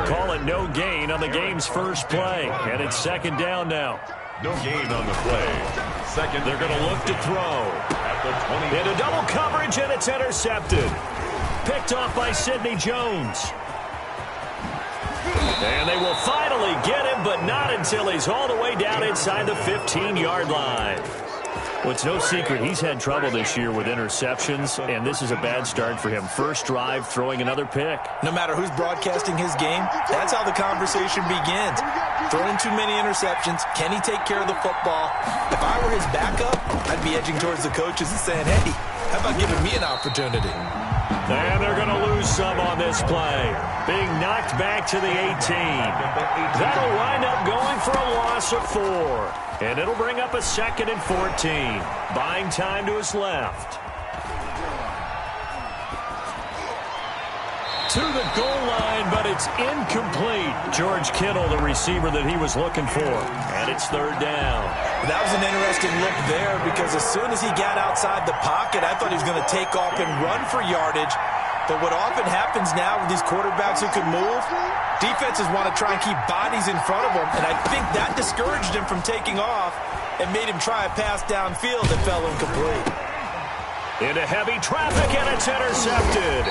Call it no gain on the game's first play. And it's second down now. No gain on the play. Second. They're going to look to throw. At the 20. Into double coverage, and it's intercepted. Picked off by Sidney Jones. And they will finally get him, but not until he's all the way down inside the 15-yard line. Well, it's no secret he's had trouble this year with interceptions, and this is a bad start for him. First drive, throwing another pick. No matter who's broadcasting his game, that's how the conversation begins. Throwing too many interceptions. Can he take care of the football? If I were his backup, I'd be edging towards the coaches and saying, hey, how about giving me an opportunity? And they're going to lose some on this play. Being knocked back to the 18. That'll wind up going for a loss of 4. And it'll bring up a 2nd and 14. Buying time to his left. To the goal line, but it's incomplete. George Kittle, the receiver that he was looking for. And it's 3rd down. That was an interesting look there because as soon as he got outside the pocket, I thought he was going to take off and run for yardage. But what often happens now with these quarterbacks who can move, defenses want to try and keep bodies in front of them, and I think that discouraged him from taking off and made him try a pass downfield that fell incomplete. Into heavy traffic, and it's intercepted.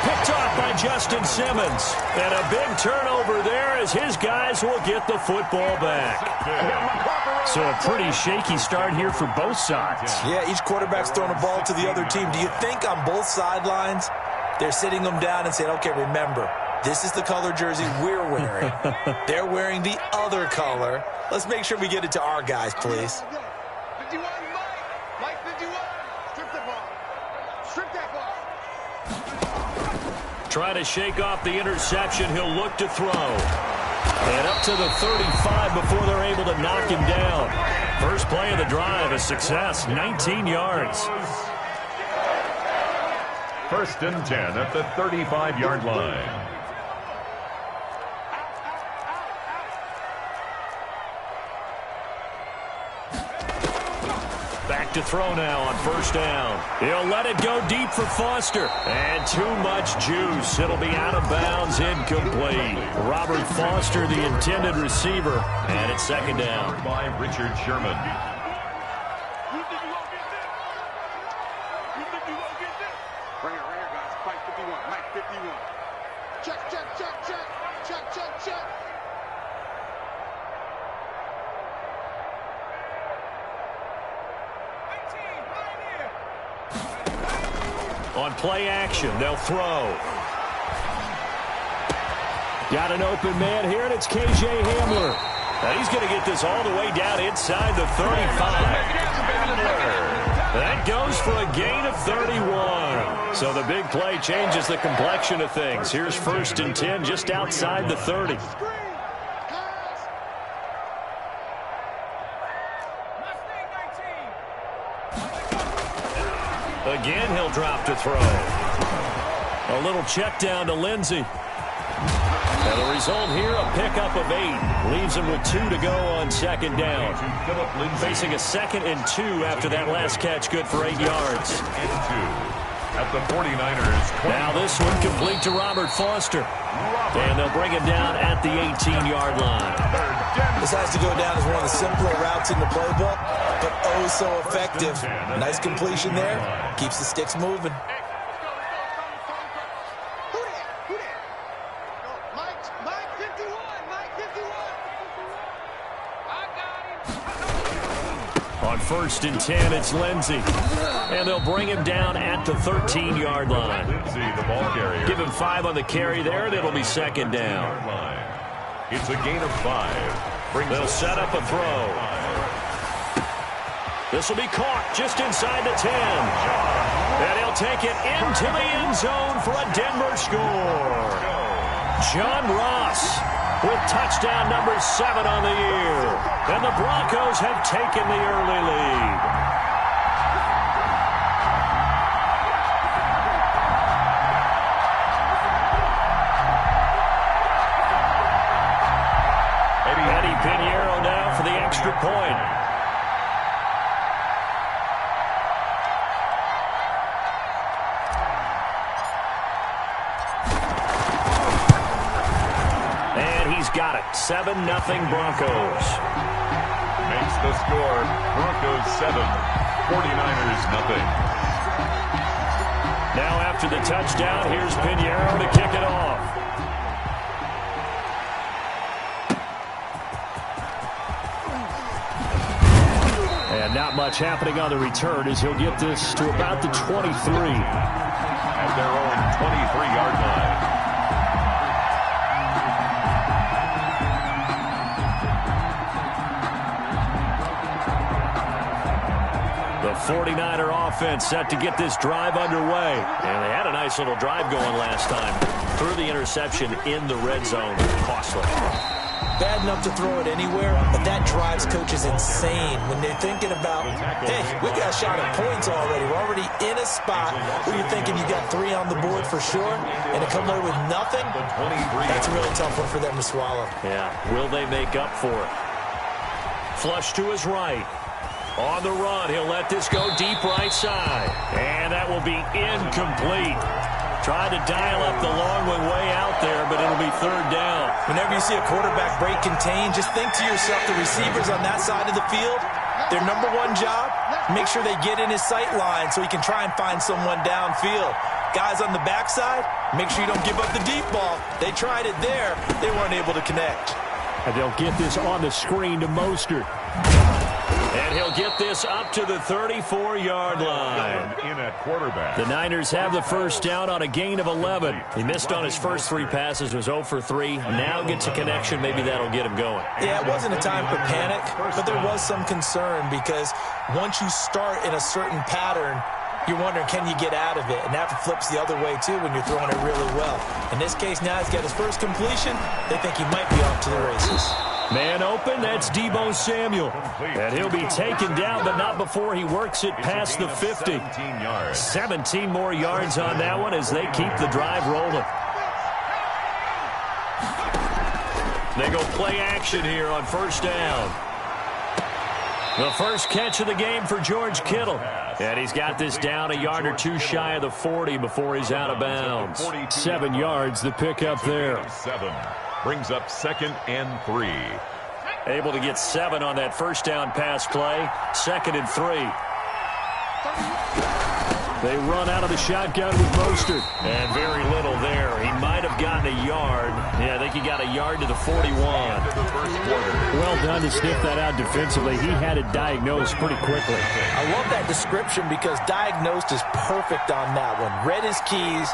Picked off by Justin Simmons. And a big turnover there as his guys will get the football back. So a pretty shaky start here for both sides. Yeah, each quarterback's throwing a ball to the other team. Do you think on both sidelines they're sitting them down and saying, okay, remember, this is the color jersey we're wearing. They're wearing the other color. Let's make sure we get it to our guys, please. 51, Mike 51. Strip the ball. Strip that ball. Trying to shake off the interception. He'll look to throw. And up to the 35 before they're able to knock him down. First play of the drive, a success, 19 yards. 1st and 10 at the 35-yard line. Back to throw now on 1st down. He'll let it go deep for Foster. And too much juice. It'll be out of bounds, incomplete. Robert Foster, the intended receiver. And it's 2nd down. By Richard Sherman. You think you won't get this? You think you won't get this? Right here, guys. Mike 51. Mike 51. Check, check, check, check. Check, check, check. On play action, they'll throw. Got an open man here, and it's K.J. Hamler. Now he's going to get this all the way down inside the 35. That goes for a gain of 31. So the big play changes the complexion of things. Here's 1st and 10 just outside the 30. Again, he'll drop to throw. A little check down to Lindsey. And the result here, a pickup of 8. Leaves him with 2 to go on 2nd down. Facing a 2nd and 2 after that last catch, good for 8 yards. And 2 at the 49ers. Now this one complete to Robert Foster. And they'll bring him down at the 18-yard line. This has to go down as one of the simpler routes in the playbook, but oh so effective. Nice completion there. Keeps the sticks moving. Mike 51. Mike 51. I got him. On 1st and 10, it's Lindsey. And they'll bring him down at the 13-yard line. Lindsey, the ball carrier. Give him 5 on the carry there, and it'll be 2nd down. It's a gain of 5. They'll set up a throw. This will be caught just inside the 10. And he'll take it into the end zone for a Denver score. John Ross with touchdown number 7 on the year. And the Broncos have taken the early lead. Eddie Pinheiro now for the extra point. he's got it. 7-0 Broncos. Makes the score Broncos 7, 49ers nothing. Now after the touchdown, here's Pinheiro to kick it off. And not much happening on the return as he'll get this to about the 23. At their own 23-yard line. The 49er offense set to get this drive underway. And they had a nice little drive going last time. Threw the interception in the red zone. Costly. Bad enough to throw it anywhere, but that drives coaches insane when they're thinking about, hey, we got a shot at points already. We're already in a spot where you're thinking you got 3 on the board for sure, and to come away with nothing, that's a really tough one for them to swallow. Yeah, will they make up for it? Flush to his right. On the run, he'll let this go deep right side. And that will be incomplete. Tried to dial up the long one way out there, but it'll be 3rd down. Whenever you see a quarterback break contain, just think to yourself, the receivers on that side of the field, their number one job, make sure they get in his sight line so he can try and find someone downfield. Guys on the backside, make sure you don't give up the deep ball. They tried it there. They weren't able to connect. And they'll get this on the screen to Mostert. And he'll get this up to the 34-yard line. In at quarterback. The Niners have the first down on a gain of 11. He missed on his first 3 passes, was 0 for 3. Now gets a connection. Maybe that'll get him going. Yeah, it wasn't a time for panic, but there was some concern because once you start in a certain pattern, you're wondering, can you get out of it? And that flips the other way, too, when you're throwing it really well. In this case, now he's got his first completion. They think he might be off to the races. Man open, that's Deebo Samuel. And he'll be taken down, but not before he works it past the 50. 17 more yards on that one as they keep the drive rolling. They go play action here on first down. The first catch of the game for George Kittle. And he's got this down a yard or 2 shy of the 40 before he's out of bounds. 7 yards, the pickup there. 7 brings up 2nd and 3. Able to get 7 on that first down pass play. 2nd and 3. They run out of the shotgun with Mostert. And very little there. He might have gotten a yard. Yeah, I think he got a yard to the 41. Well done to sniff that out defensively. He had it diagnosed pretty quickly. I love that description because diagnosed is perfect on that one. Read his keys,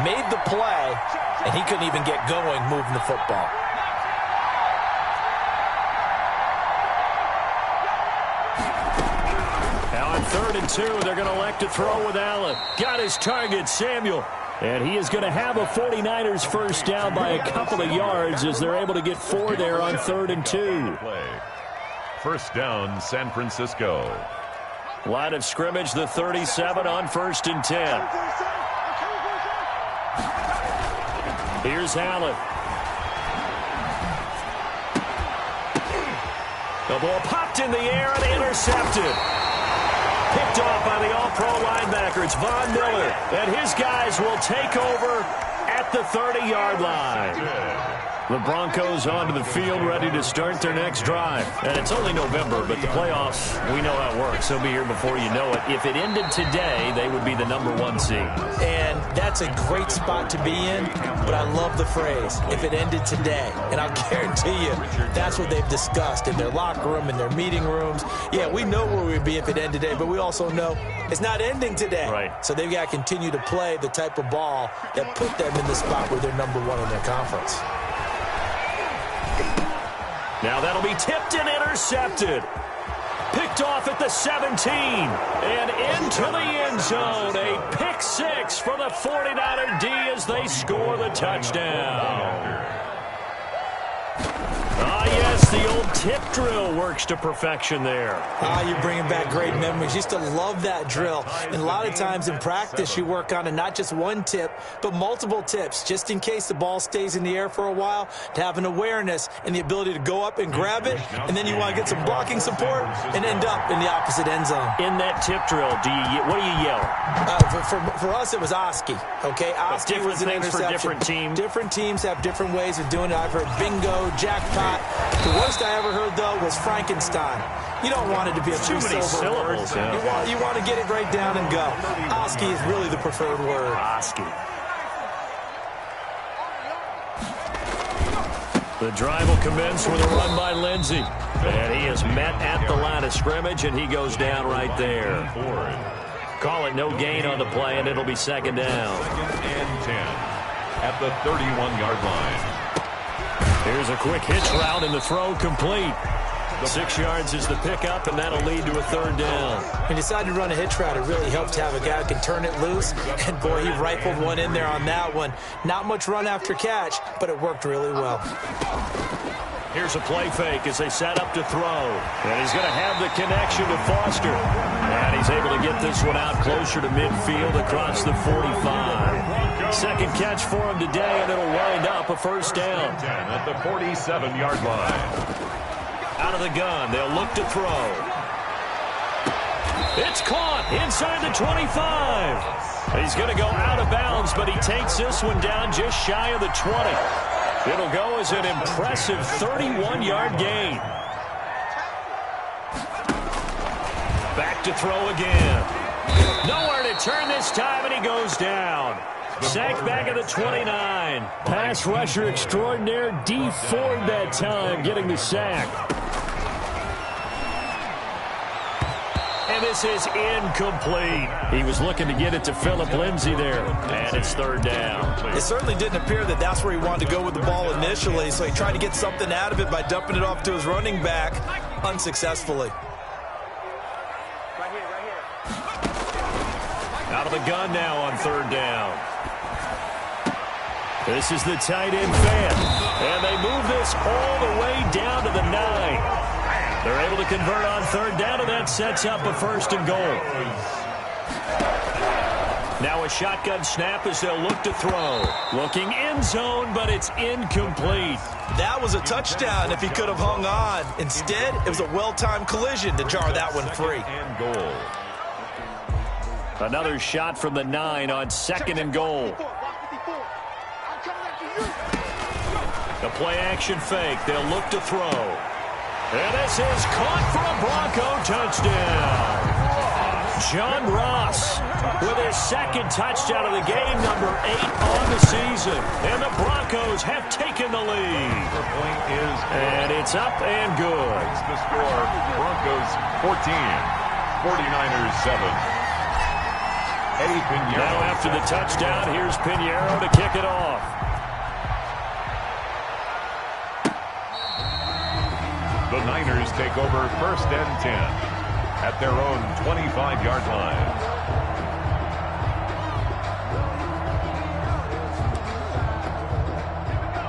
made the play, and he couldn't even get going moving the football. Now on 3rd and 2, they're going to elect to throw with Allen. Got his target, Samuel. And he is going to have a 49ers first down by a couple of yards as they're able to get 4 there on 3rd and 2. First down, San Francisco. Line of scrimmage, the 37 on 1st and 10. Here's Allen. The ball popped in the air and intercepted. Picked off by the all-pro linebacker. It's Von Miller. And his guys will take over at the 30-yard line. The Broncos onto the field ready to start their next drive. And it's only November, but the playoffs, we know how it works. They'll be here before you know it. If it ended today, they would be the number 1 seed. And that's a great spot to be in, but I love the phrase, if it ended today. And I'll guarantee you, that's what they've discussed in their locker room, in their meeting rooms. Yeah, we know where we'd be if it ended today, but we also know it's not ending today. Right. So they've got to continue to play the type of ball that put them in the spot where they're number 1 in their conference. Now that'll be tipped and intercepted. Picked off at the 17 and into the end zone. A pick 6 for the 49er D as they score the touchdown. Ah, yes, Yes, the old tip drill works to perfection there. You're bringing back great memories. Used to love that drill. And a lot of times in practice, you work on it, not just one tip, but multiple tips, just in case the ball stays in the air for a while, to have an awareness and the ability to go up and grab it, and then you want to get some blocking support and end up in the opposite end zone. In that tip drill, what do you yell? For us, it was Oski. Okay, Oski was an interception. For different teams. Different teams have different ways of doing it. I've heard bingo, jackpot. The worst I ever heard, though, was Frankenstein. You don't want it to be a too many syllables. Yeah. You want to get it right down and go. Oski is really the preferred word. Oski. The drive will commence with a run by Lindsey. And he is met at the line of scrimmage, and he goes down right there. Call it no gain on the play, and it'll be second down. 2nd and 10 at the 31-yard line. Here's a quick hitch route, and the throw complete. 6 yards is the pickup, and that'll lead to a third down. When you decide to run a hitch route, it really helps to have a guy who can turn it loose. And, boy, he rifled one in there on that one. Not much run after catch, but it worked really well. Here's a play fake as they set up to throw. And he's going to have the connection to Foster. And he's able to get this one out closer to midfield across the 45. Second catch for him today, and it'll wind up a first down. 10 at the 47-yard line. Out of the gun, they'll look to throw. It's caught inside the 25. He's going to go out of bounds, but he takes this one down just shy of the 20. It'll go as an impressive 31-yard gain. Back to throw again. Nowhere to turn this time, and he goes down. Sacked back at the 29. Pass rusher extraordinaire, Dee Ford that time, getting the sack. And this is incomplete. He was looking to get it to Philip Lindsay there. And it's third down. It certainly didn't appear that that's where he wanted to go with the ball initially, so he tried to get something out of it by dumping it off to his running back unsuccessfully. Out of the gun now on third down. This is the tight end fan. And they move this all the way down to the 9. They're able to convert on third down, and that sets up a first and goal. Now a shotgun snap as they'll look to throw. Looking end zone, but it's incomplete. That was a touchdown if he could have hung on. Instead, it was a well-timed collision to jar that one free. And goal. Another shot from the 9 on second and goal. The play action fake. They'll look to throw. And this is caught for a Bronco touchdown. John Ross with his second touchdown of the game, number 8 on the season. And the Broncos have taken the lead. The point is, and it's up and good. That's the score. Broncos 14, 49ers 7. Eddie Piñeiro. Now after the touchdown, here's Piñeiro to kick it off. The Niners take over 1st and 10 at their own 25-yard line.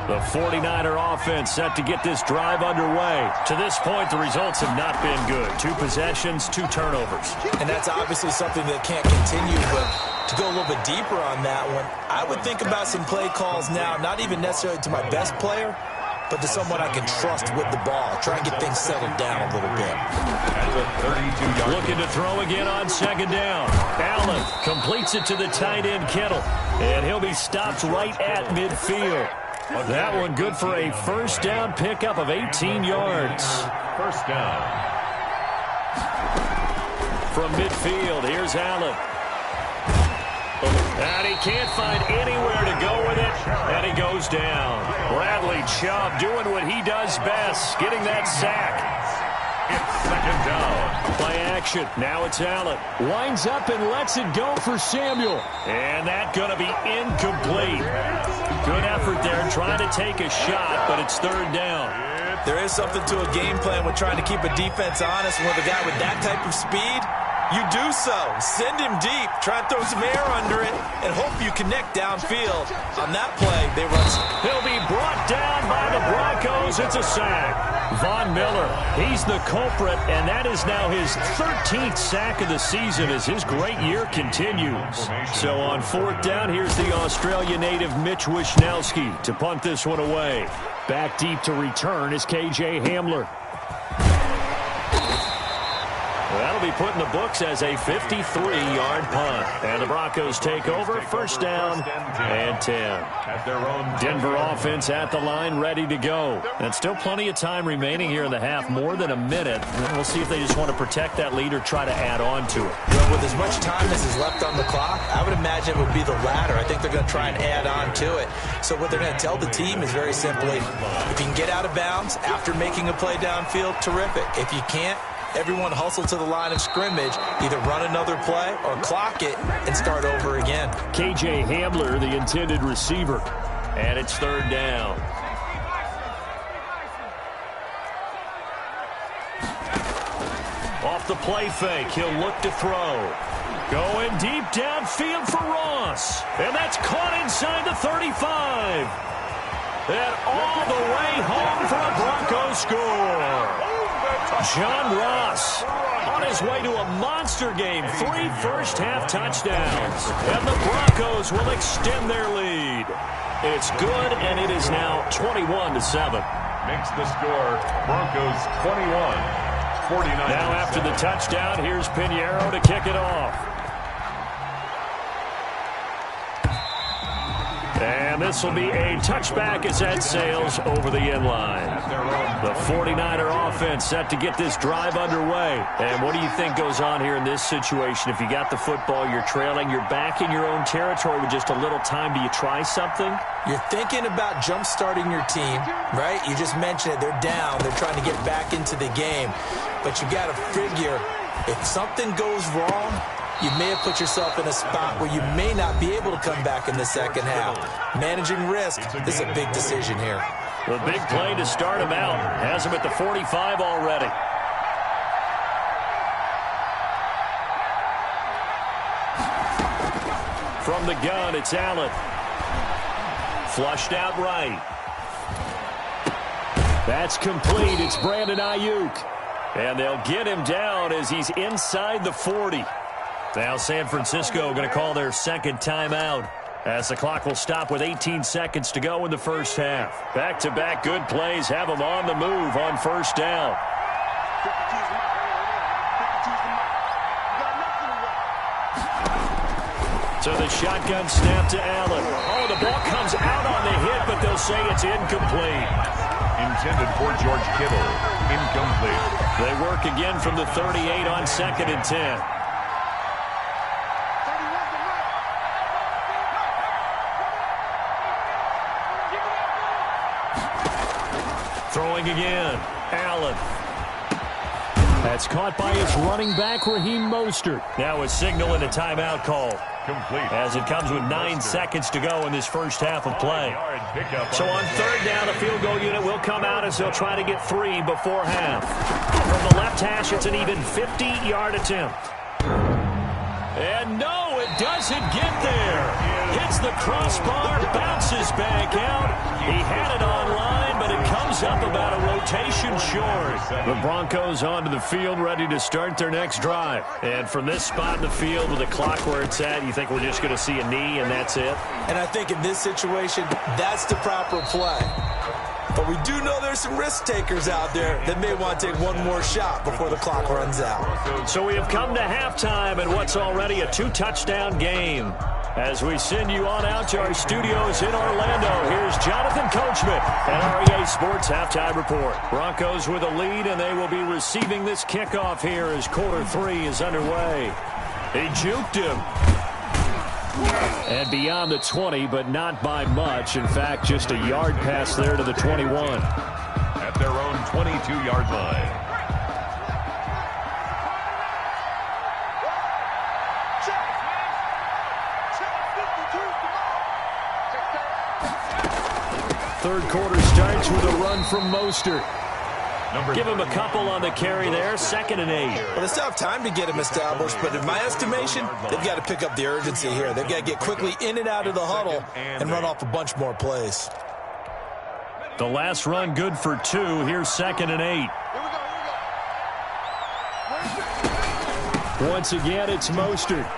The 49er offense set to get this drive underway. To this point, the results have not been good. 2 possessions, 2 turnovers. And that's obviously something that can't continue, but to go a little bit deeper on that one, I would think about some play calls now, not even necessarily to my best player, but to someone I can trust with the ball. Try and get things settled down a little bit. At the 32-yard looking to throw again on second down. Allen completes it to the tight end Kittle, and he'll be stopped right at midfield. That one good for a first down pickup of 18 yards. First down. From midfield, here's Allen. And he can't find anywhere to go with it, and he goes down. Bradley Chubb doing what he does best, getting that sack. It's second down. Play action. Now it's Allen. Winds up and lets it go for Samuel. And that's going to be incomplete. Good effort there trying to take a shot, but it's third down. There is something to a game plan with trying to keep a defense honest. With a guy with that type of speed, you do so. Send him deep. Try and throw some air under it and hope you connect downfield. On that play, they run. He'll be brought down by the Broncos It's a sack. Von Miller, he's the culprit, and that is now his 13th sack of the season as his great year continues. So on fourth down, here's the Australia native Mitch Wishnowsky to punt this one away. Back deep to return is KJ Hamler. That'll be put in the books as a 53-yard punt. And the Broncos take over, first down and 10. Denver offense at the line, ready to go. And still plenty of time remaining here in the half, more than a minute. We'll see if they just want to protect that lead or try to add on to it. Well, with as much time as is left on the clock, I would imagine it would be the latter. I think they're going to try and add on to it. So what they're going to tell the team is very simply, if you can get out of bounds after making a play downfield, terrific. If you can't, everyone hustle to the line of scrimmage, either run another play or clock it and start over again. KJ Hamler, the intended receiver. And it's third down. Off the play fake, he'll look to throw. Going deep downfield for Ross. And that's caught inside the 35. And all the way home for a Broncos score. John Ross on his way to a monster game. 3 first-half touchdowns. And the Broncos will extend their lead. It's good, and it is now 21-7. Makes the score Broncos 21, 49. Now after the touchdown, here's Pinheiro to kick it off. And this will be a touchback as that sails over the end line. The 49er offense set to get this drive underway. And what do you think goes on here in this situation? If you got the football, you're trailing, you're back in your own territory with just a little time. Do you try something? You're thinking about jump-starting your team, right? You just mentioned it. They're down. They're trying to get back into the game. But you got to figure, if something goes wrong, you may have put yourself in a spot where you may not be able to come back in the second half. Managing risk, this is a big decision here. The big play to start him out. Has him at the 45 already. From the gun, it's Allen. Flushed out right. That's complete. It's Brandon Ayuk. And they'll get him down as he's inside the 40. Now San Francisco going to call their second timeout as the clock will stop with 18 seconds to go in the first half. Back-to-back good plays have them on the move on first down. So the shotgun snap to Allen. Oh, the ball comes out on the hit, but they'll say it's incomplete. Intended for George Kittle. Incomplete. They work again from the 38 on 2nd and 10. Throwing again. Allen. That's caught by his running back, Raheem Mostert. Now a signal and a timeout call. Complete. As it comes with 9 seconds to go in this first half of play. So on third down, the field goal unit will come out as they'll try to get 3 before half. From the left hash, it's an even 50-yard attempt. And no, it doesn't get there. Hits the crossbar, bounces back out. He had it online, but it comes up about a rotation short. The Broncos onto the field, ready to start their next drive. And from this spot in the field with the clock where it's at, you think we're just going to see a knee and that's it? And I think in this situation, that's the proper play. But we do know there's some risk takers out there that may want to take one more shot before the clock runs out. So we have come to halftime in what's already a 2-touchdown game. As we send you on out to our studios in Orlando, here's Jonathan Coachman and REA Sports Halftime Report. Broncos with a lead, and they will be receiving this kickoff here as quarter 3 is underway. He juked him. And beyond the 20, but not by much. In fact, just a yard pass there to the 21. At their own 22-yard line. Third quarter starts with a run from Mostert. Give him a couple on the carry there, 2nd and 8. Well, they still have time to get him established, but in my estimation, they've got to pick up the urgency here. They've got to get quickly in and out of the huddle and run off a bunch more plays. The last run good for 2. Here's 2nd and 8. Once again, it's Mostert.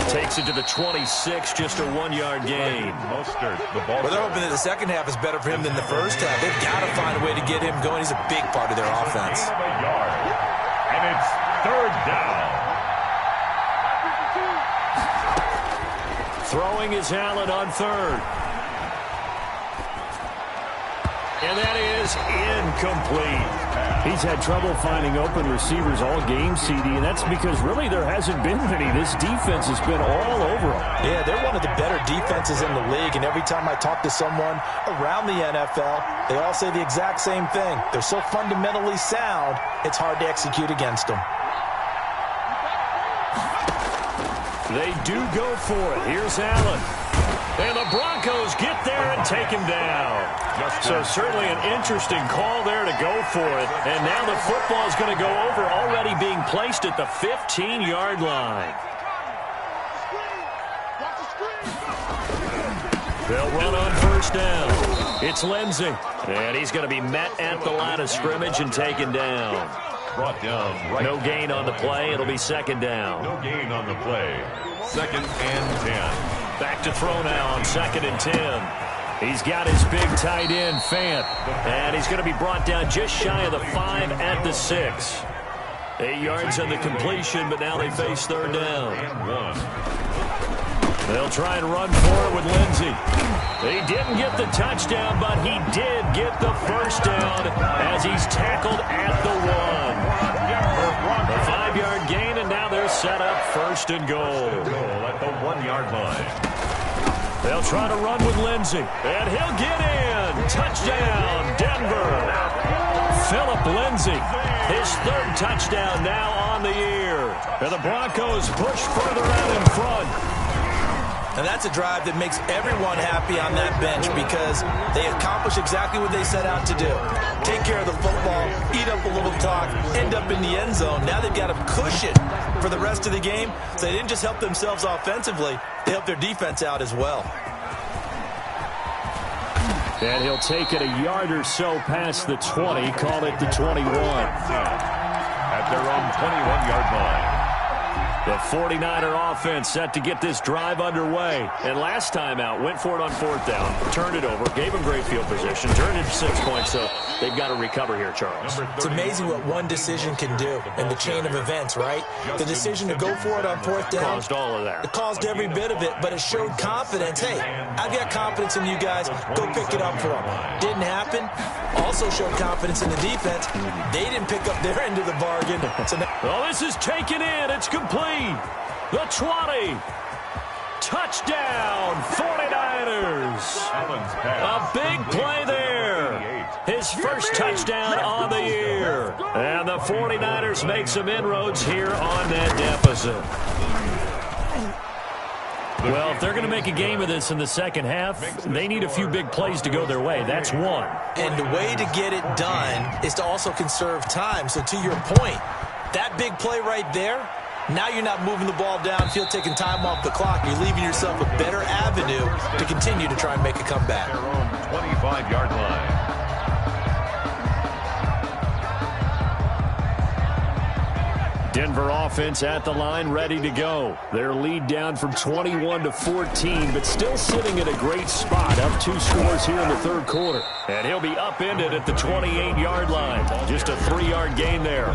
Takes it to the 26, just a 1-yard gain. Mostert, the ball. Well, they're hoping that the second half is better for him than the first half. They've got to find a way to get him going. He's a big part of their offense. And it's 3rd down. Throwing is Allen on 3rd. And that is incomplete. He's had trouble finding open receivers all game, CD, and that's because really there hasn't been many. This defense has been all over them. Yeah, they're one of the better defenses in the league, and every time I talk to someone around the NFL, they all say the exact same thing. They're so fundamentally sound, it's hard to execute against them. They do go for it. Here's Allen. And the Broncos get there and take him down. So certainly an interesting call there to go for it. And now the football is going to go over, already being placed at the 15-yard line. They'll run on 1st down. It's Lindsey. And he's going to be met at the line of scrimmage and taken down. Brought down right. No gain on the play. It'll be 2nd down. No gain on the play. 2nd and 10. Back to throw now on 2nd and 10. He's got his big tight end, Fant. And he's going to be brought down just shy of the 5 at the 6. 8 yards on the completion, but now they face 3rd down. They'll try and run for it with Lindsey. He didn't get the touchdown, but he did get the 1st down as he's tackled at the 1. A 5-yard gain, and now they're set up 1st and goal. At the 1-yard line. They'll try to run with Lindsey, and he'll get in. Touchdown, Denver. Philip Lindsey, his 3rd touchdown now on the year. And the Broncos push further out in front. And that's a drive that makes everyone happy on that bench because they accomplish exactly what they set out to do. Take care of the football, eat up a little clock, end up in the end zone. Now they've got a cushion for the rest of the game. So they didn't just help themselves offensively, they helped their defense out as well. And he'll take it a yard or so past the 20, call it the 21. At their own 21-yard line. The 49er offense set to get this drive underway. And last time out, went for it on 4th down, turned it over, gave them great field position, turned it to 6 points, so they've got to recover here, Charles. It's amazing what one decision can do in the chain of events, right? The decision to go for it on 4th down. Caused all of that. It caused every bit of it, but it showed confidence. Hey, I've got confidence in you guys. Go pick it up for them. Didn't happen. Also showed confidence in the defense. They didn't pick up their end of the bargain. So well, this is taken in. It's complete. The 20. Touchdown, 49ers. A big play there. His first touchdown on the year. And the 49ers make some inroads here on that deficit. Well, if they're going to make a game of this in the second half, they need a few big plays to go their way. That's one. And the way to get it done is to also conserve time. So to your point, that big play right there, now you're not moving the ball downfield, taking time off the clock. You're leaving yourself a better avenue to continue to try and make a comeback. Their own 25-yard line. Denver offense at the line, ready to go. Their lead down from 21 to 14, but still sitting at a great spot, up 2 scores here in the 3rd quarter. And he'll be upended at the 28-yard line. Just a 3-yard gain there.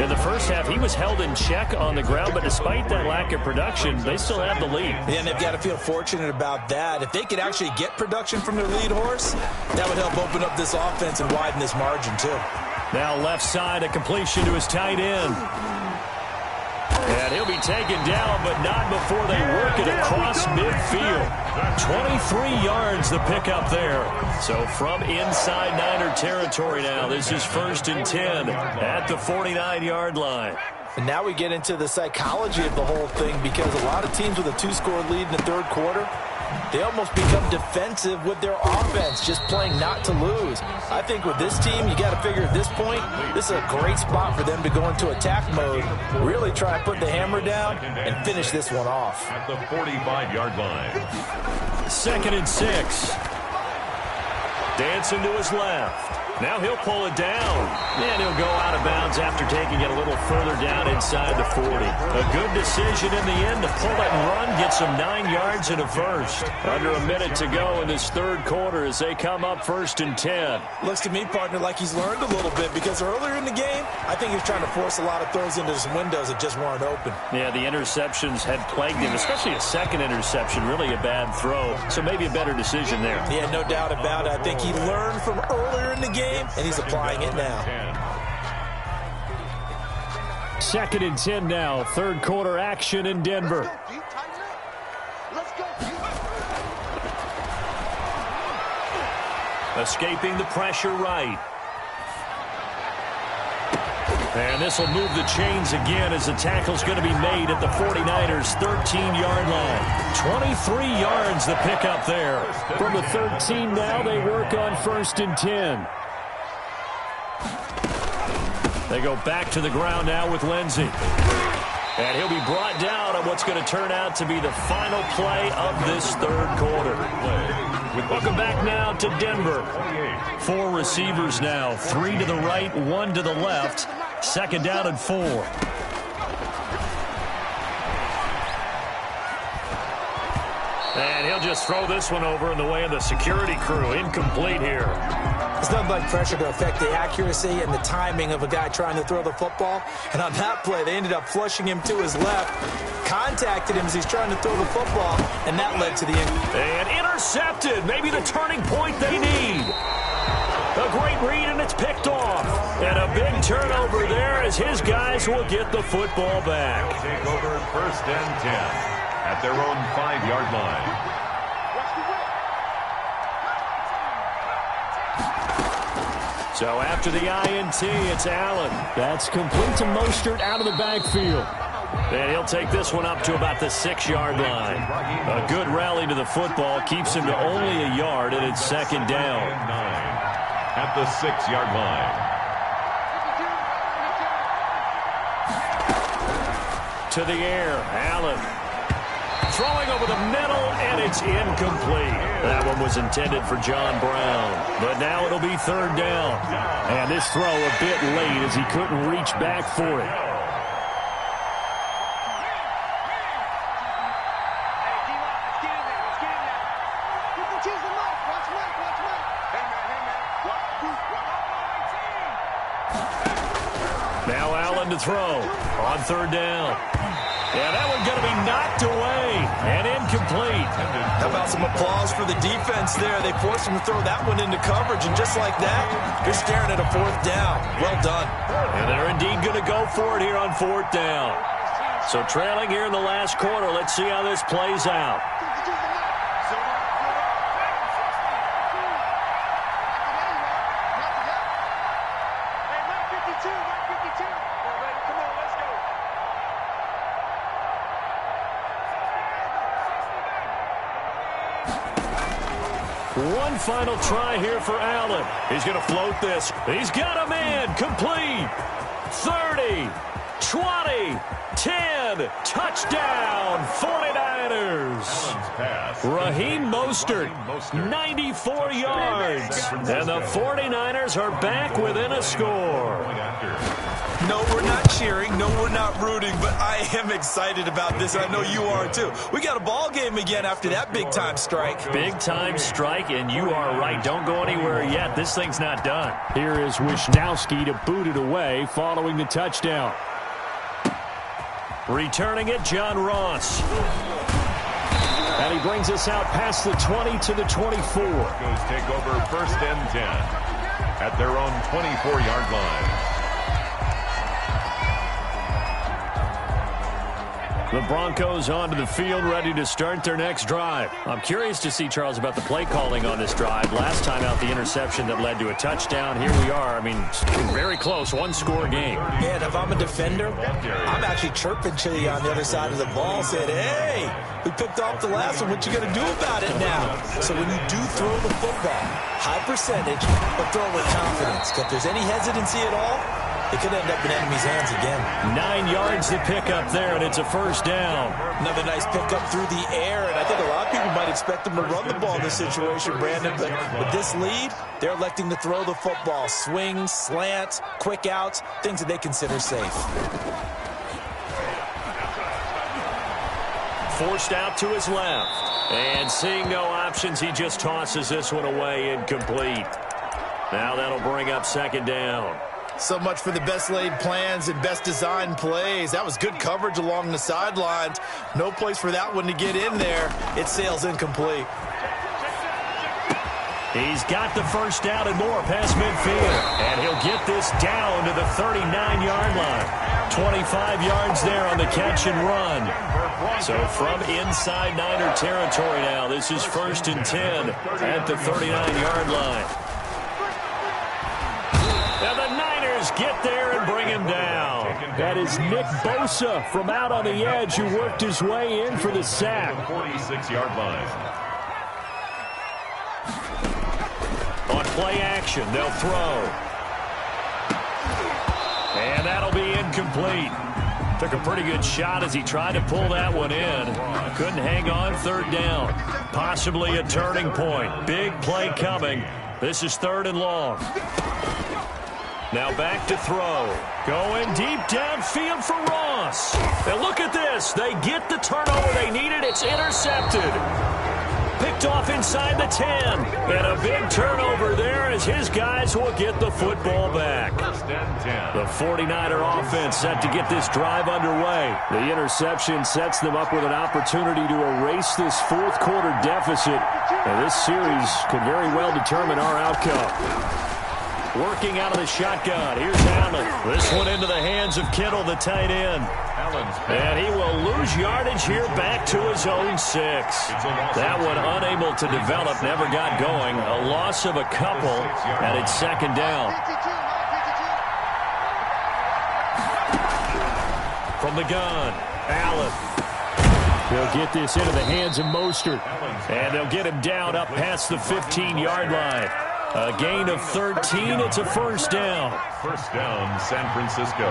In the first half, he was held in check on the ground, but despite that lack of production, they still have the lead. Yeah, and they've got to feel fortunate about that. If they could actually get production from their lead horse, that would help open up this offense and widen this margin too. Now left side, a completion to his tight end. And he'll be taken down, but not before they work it across midfield. 23 yards the pickup there. So from inside Niner territory now, this is 1st and 10 at the 49-yard line. And now we get into the psychology of the whole thing because a lot of teams with a 2-score lead in the 3rd quarter, they almost become defensive with their offense, just playing not to lose. I think with this team, you got to figure at this point, this is a great spot for them to go into attack mode, really try and put the hammer down and finish this one off. At the 45-yard line. 2nd and 6. Dancing to his left. Now he'll pull it down. And he'll go out of bounds after taking it a little further down inside the 40. A good decision in the end to pull it and run, get some 9 yards and a first. Under a minute to go in this third quarter as they come up 1st and 10. Looks to me, partner, like he's learned a little bit because earlier in the game, I think he was trying to force a lot of throws into some windows that just weren't open. Yeah, the interceptions had plagued him, especially a second interception, really a bad throw. So maybe a better decision there. Yeah, no doubt about it. I think he learned from earlier in the game, and he's applying it now. 2nd and 10 now. Third quarter action in Denver. Let's go. Escaping the pressure right. And this will move the chains again as the tackle's going to be made at the 49ers' 13-yard line. 23 yards the pickup there. From the 13 now, they work on 1st and 10. They go back to the ground now with Lindsey. And he'll be brought down on what's going to turn out to be the final play of this third quarter. Welcome back now to Denver. 4 receivers now. 3 to the right, 1 to the left. 2nd down and 4. And he'll just throw this one over in the way of the security crew. Incomplete here. It's nothing like pressure to affect the accuracy and the timing of a guy trying to throw the football. And on that play, they ended up flushing him to his left, contacted him as he's trying to throw the football, and that led to the injury. And intercepted. Maybe the turning point they need. A great read, and it's picked off. And a big turnover there as his guys will get the football back. Take over 1st and 10 at their own 5-yard line. So after the INT, it's Allen. That's complete to Mostert out of the backfield. And he'll take this one up to about the 6-yard line. A good rally to the football keeps him to only a yard, and it's 2nd down. At the 6-yard line. To the air, Allen. Throwing over the middle, and it's incomplete. That one was intended for John Brown. But now it'll be 3rd down. And this throw a bit late as he couldn't reach back for it. Now Allen to throw on 3rd down. Yeah, that one's going to be knocked away and incomplete. How about some applause for the defense there? They forced him to throw that one into coverage, and just like that, you're staring at a 4th down. Well done. And they're indeed going to go for it here on 4th down. So trailing here in the last quarter, let's see how this plays out. One final try here for Allen. He's going to float this. He's got a man. Complete. 30, 20, 10. Touchdown, 49ers. Raheem Mostert, 94 yards. And the 49ers are back within a score. No, we're not cheering. No, we're not rooting, but I am excited about this. I know you are, too. We got a ball game again after that big-time strike. Big-time strike, and you are right. Don't go anywhere yet. This thing's not done. Here is Wisnowski to boot it away following the touchdown. Returning it, John Ross. And he brings us out past the 20 to the 24. Goes take over 1st and 10 at their own 24-yard line. The Broncos onto the field, ready to start their next drive. I'm curious to see, Charles, about the play calling on this drive. Last time out, the interception that led to a touchdown. Here we are. I mean, very close, one-score game. Man, if I'm a defender, I'm actually chirping to you on the other side of the ball, saying, hey, we picked off the last one. What you going to do about it now? So when you do throw the football, high percentage, but throw with confidence. If there's any hesitancy at all, it could end up in enemy's hands again. 9 yards to pick up there, and it's a first down. Another nice pickup through the air, and I think a lot of people might expect them to run the ball in this situation, Brandon, but with this lead, they're electing to throw the football. Swings, slants, quick outs, things that they consider safe. Forced out to his left. And seeing no options, he just tosses this one away, incomplete. Now that'll bring up second down. So much for the best laid plans and best designed plays. That was good coverage along the sidelines. No place for that one to get in there. It sails incomplete. He's got the first down and more past midfield. And he'll get this down to the 39-yard line. 25 yards there on the catch and run. So from inside Niner territory now, this is 1st and 10 at the 39-yard line. Now the Niners get there and bring him down. That is Nick Bosa from out on the edge who worked his way in for the sack. 46-yard line. On play action, they'll throw. And that'll be incomplete. Took a pretty good shot as he tried to pull that one in. Couldn't hang on, third down. Possibly a turning point. Big play coming. This is 3rd and long. Now back to throw. Going deep downfield for Ross. And look at this. They get the turnover they needed. It's intercepted. Picked off inside the 10. And a big turnover there as his guys will get the football back. 1st and 10. The 49er offense set to get this drive underway. The interception sets them up with an opportunity to erase this 4th quarter deficit. And this series could very well determine our outcome. Working out of the shotgun. Here's Allen. This one into the hands of Kittle, the tight end. And he will lose yardage here back to his own 6. That one unable to develop, never got going. A loss of a couple, and it's 2nd down. From the gun, Allen. He'll get this into the hands of Mostert. And they'll get him down up past the 15-yard line. A gain of 13. It's a first down. 1st down, San Francisco.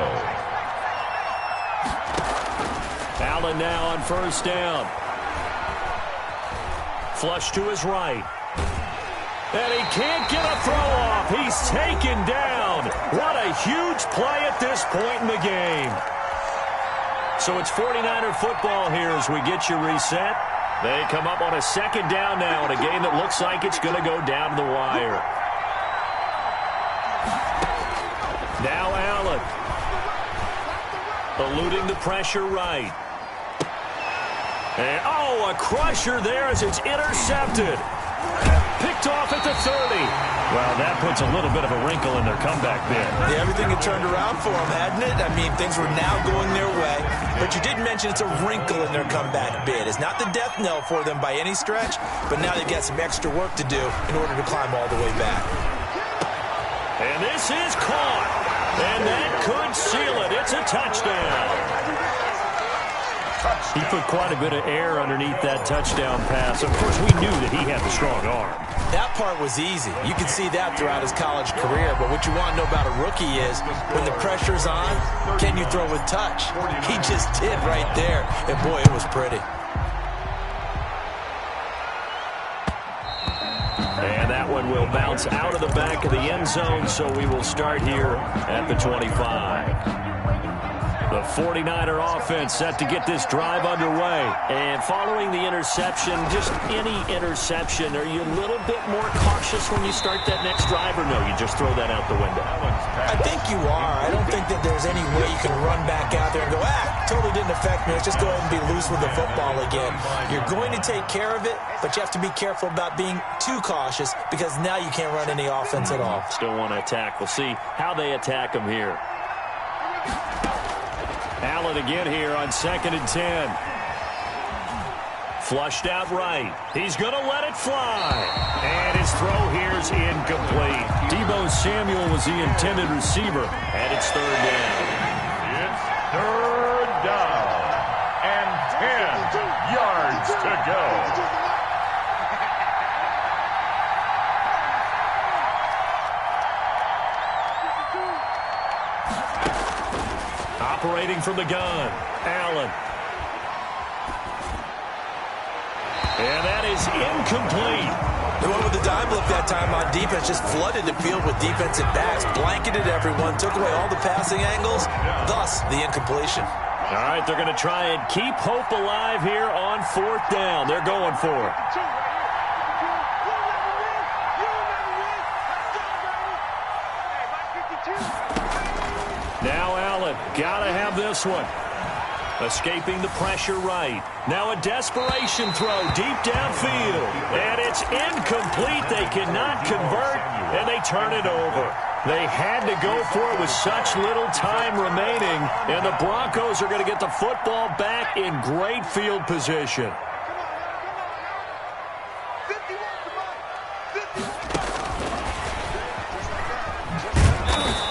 Allen now on 1st down. Flush to his right. And he can't get a throw off. He's taken down. What a huge play at this point in the game. So it's 49er football here as we get you reset. They come up on a 2nd down now in a game that looks like it's going to go down to the wire. Now Allen. Eluding the pressure right. And, a crusher there as it's intercepted. Picked off at the 30. Well, that puts a little bit of a wrinkle in their comeback bid. Yeah, everything had turned around for them, hadn't it? I mean, things were now going their way. But you did mention it's a wrinkle in their comeback bid. It's not the death knell for them by any stretch, but now they've got some extra work to do in order to climb all the way back. And this is caught. And that could seal it. It's a touchdown. He put quite a bit of air underneath that touchdown pass. Of course, we knew that he had the strong arm. That part was easy. You can see that throughout his college career. But what you want to know about a rookie is when the pressure's on, can you throw with touch? He just did right there. And, boy, it was pretty. And that one will bounce out of the back of the end zone, so we will start here at the 25. The 49er offense set to get this drive underway. And following the interception, just any interception, are you a little bit more cautious when you start that next drive, or no, you just throw that out the window? I think you are. I don't think that there's any way you can run back out there and go, totally didn't affect me. Let's just go ahead and be loose with the football again. You're going to take care of it, but you have to be careful about being too cautious because now you can't run any offense at all. Still want to attack. We'll see how they attack him here. Allen again here on 2nd and 10. Flushed out right. He's going to let it fly. And his throw here's incomplete. Deebo Samuel was the intended receiver. And it's 3rd down. It's 3rd down. And 10 yards to go. Operating from the gun, Allen. And that is incomplete. They went with the dime look that time on defense, just flooded the field with defensive backs, blanketed everyone, took away all the passing angles, thus the incompletion. All right, they're going to try and keep hope alive here on 4th down. They're going for it. Now Allen, got to have this one. Escaping the pressure right. Now a desperation throw deep downfield. And it's incomplete. They cannot convert, and they turn it over. They had to go for it with such little time remaining, and the Broncos are going to get the football back in great field position.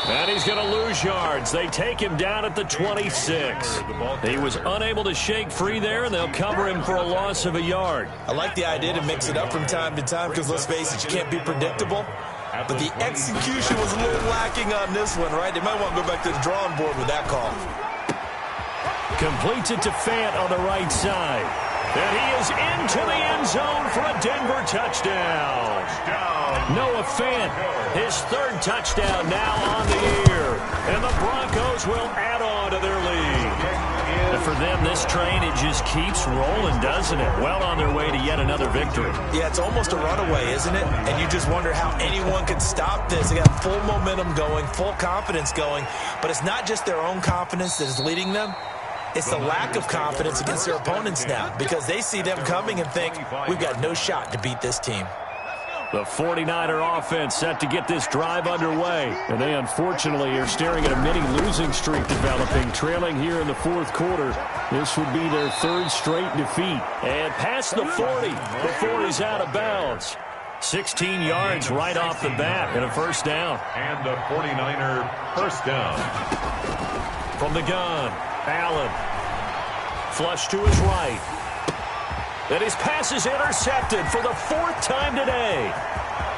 And he's going to lose yards. They take him down at the 26. He was unable to shake free there, and they'll cover him for a loss of a yard. I like the idea to mix it up from time to time because, let's face it, you can't be predictable. But the execution was a little lacking on this one, right? They might want to go back to the drawing board with that call. Completes it to Fant on the right side. And he is into the end zone for a Denver touchdown. Noah Fant, his 3rd touchdown now on the year. And the Broncos will add on to their lead. And for them, this train, it just keeps rolling, doesn't it? Well on their way to yet another victory. Yeah, it's almost a runaway, isn't it? And you just wonder how anyone could stop this. They got full momentum going, full confidence going. But it's not just their own confidence that is leading them. It's the lack of confidence against their opponents now because they see them coming and think, we've got no shot to beat this team. The 49er offense set to get this drive underway. And they unfortunately are staring at a mini losing streak developing, trailing here in the 4th quarter. This would be their 3rd straight defeat. And past the 40 before he's out of bounds. 16 yards right off the bat and a 1st down. And the 49er first down. From the gun, Allen. Flush to his right. And his pass is intercepted for the 4th time today.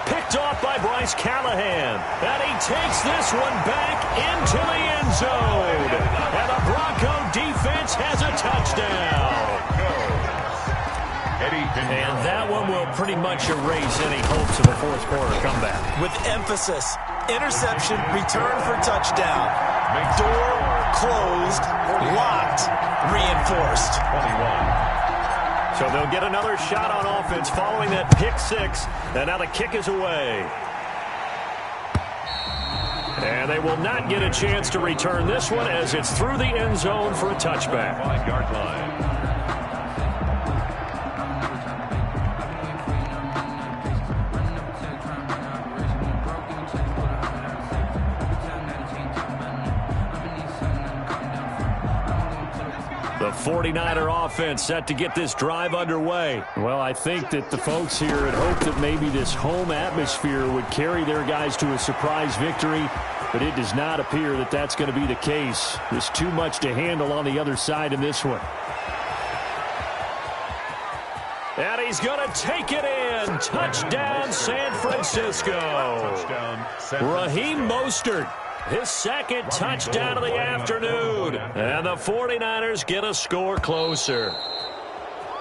Picked off by Bryce Callahan. And he takes this one back into the end zone. And the Bronco defense has a touchdown. And that one will pretty much erase any hopes of a 4th quarter comeback. With emphasis, interception, return for touchdown. Door closed, locked, reinforced. 21. So they'll get another shot on offense following that pick 6. And now the kick is away. And they will not get a chance to return this one as it's through the end zone for a touchback. 5-yard line. The 49er offense set to get this drive underway. Well, I think that the folks here had hoped that maybe this home atmosphere would carry their guys to a surprise victory, but it does not appear that that's going to be the case. There's too much to handle on the other side in this one. And he's going to take it in. Touchdown, San Francisco. Raheem Mostert. His 2nd touchdown of the afternoon. And the 49ers get a score closer.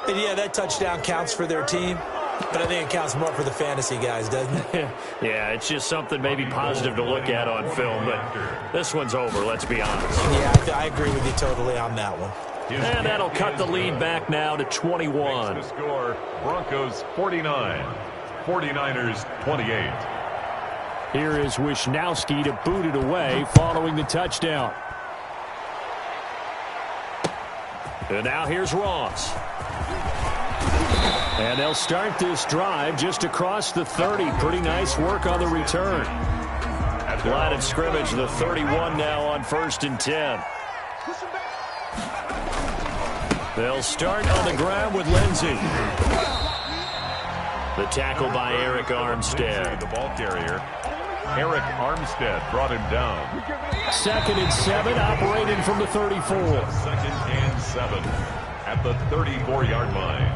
And yeah, that touchdown counts for their team, but I think it counts more for the fantasy guys, doesn't it? Yeah, it's just something maybe positive to look at on film, but this one's over, let's be honest. Yeah, I agree with you totally on that one. And that'll cut the lead back now to 21. The score, Broncos 49, 49ers 28. Here is Wisnowski to boot it away following the touchdown. And now here's Ross. And they'll start this drive just across the 30. Pretty nice work on the return. Line of scrimmage, the 31 now on 1st and 10. They'll start on the ground with Lindsey. The tackle by Eric Armstead. The ball carrier, Eric Armstead, brought him down. 2nd and 7, operating from the 34. 2nd and 7 at the 34-yard line.